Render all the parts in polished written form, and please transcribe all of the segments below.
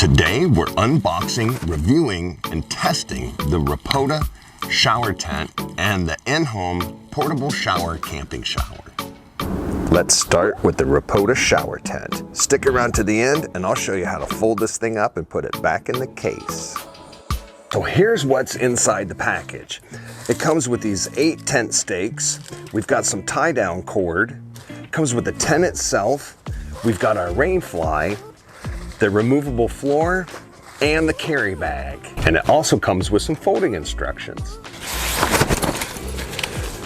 Today we're unboxing, reviewing, and testing the Ropoda shower tent and the Inhom portable shower camping shower. Let's start with the Ropoda shower tent. Stick around to the end and I'll show you how to fold this thing up and put it back in the case. So here's what's inside the package. It comes with these 8 tent stakes. We've got some tie-down cord. It comes with the tent itself. We've got our rain fly, the removable floor, and the carry bag. And it also comes with some folding instructions.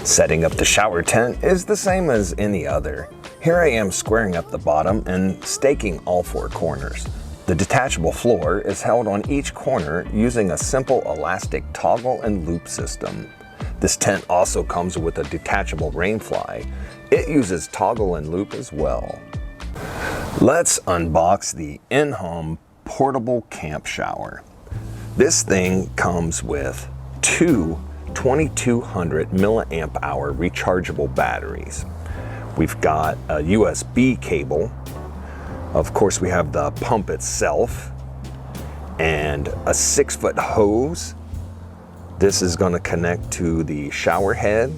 Setting up the shower tent is the same as any other. Here I am squaring up the bottom and staking all 4 corners. The detachable floor is held on each corner using a simple elastic toggle and loop system. This tent also comes with a detachable rain fly. It uses toggle and loop as well. Let's unbox the Inhom portable camp shower. This thing comes with 2 2200 milliamp hour rechargeable batteries. We've got a USB cable. Of course, we have the pump itself and a 6-foot hose. This is going to connect to the shower head.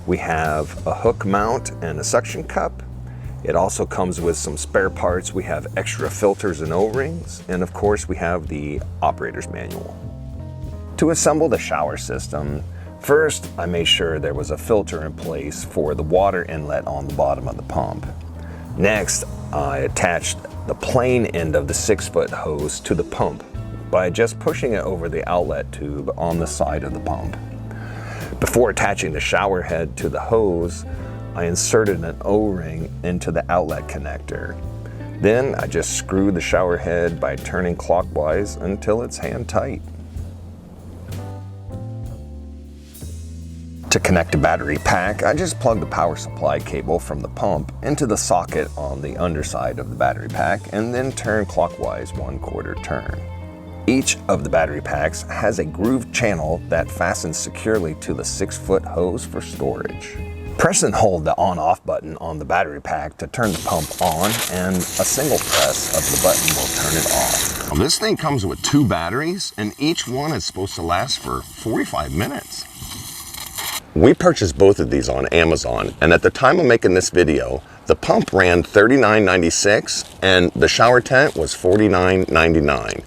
We have a hook mount and a suction cup. It also comes with some spare parts. We have extra filters and O-rings, and of course we have the operator's manual. To assemble the shower system, first I made sure there was a filter in place for the water inlet on the bottom of the pump. Next, I attached the plain end of the 6-foot hose to the pump by just pushing it over the outlet tube on the side of the pump. Before attaching the shower head to the hose, I inserted an O-ring into the outlet connector. Then I just screwed the shower head by turning clockwise until it's hand tight. To connect a battery pack, I just plug the power supply cable from the pump into the socket on the underside of the battery pack and then turn clockwise 1/4 turn. Each of the battery packs has a grooved channel that fastens securely to the 6-foot hose for storage. Press and hold the on-off button on the battery pack to turn the pump on, and a single press of the button will turn it off. Well, this thing comes with 2 batteries, and each one is supposed to last for 45 minutes. We purchased both of these on Amazon, and at the time of making this video, the pump ran $39.96 and the shower tent was $49.99,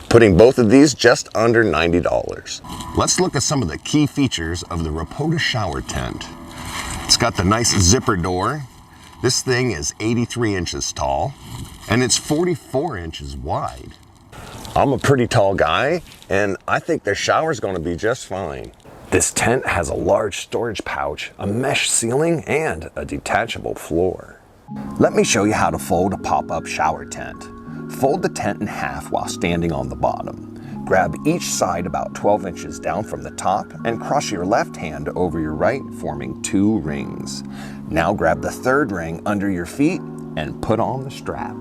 putting both of these just under $90. Let's look at some of the key features of the Ropoda shower tent. It's got the nice zipper door. This thing is 83 inches tall and it's 44 inches wide. I'm a pretty tall guy and I think the shower's gonna be just fine. This tent has a large storage pouch, a mesh ceiling, and a detachable floor. Let me show you how to fold a pop-up shower tent. Fold the tent in half while standing on the bottom. Grab each side about 12 inches down from the top and cross your left hand over your right, forming 2 rings. Now grab the 3rd ring under your feet and put on the strap.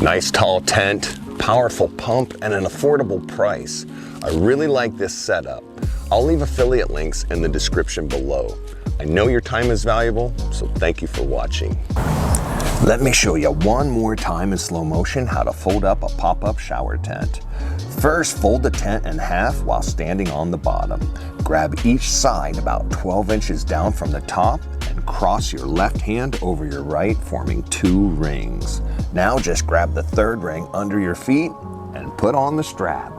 Nice tall tent, powerful pump, and an affordable price. I really like this setup. I'll leave affiliate links in the description below. I know your time is valuable, so thank you for watching. Let me show you one more time in slow motion how to fold up a pop-up shower tent. First, fold the tent in half while standing on the bottom. Grab each side about 12 inches down from the top and cross your left hand over your right, forming 2 rings. Now just grab the 3rd ring under your feet and put on the strap.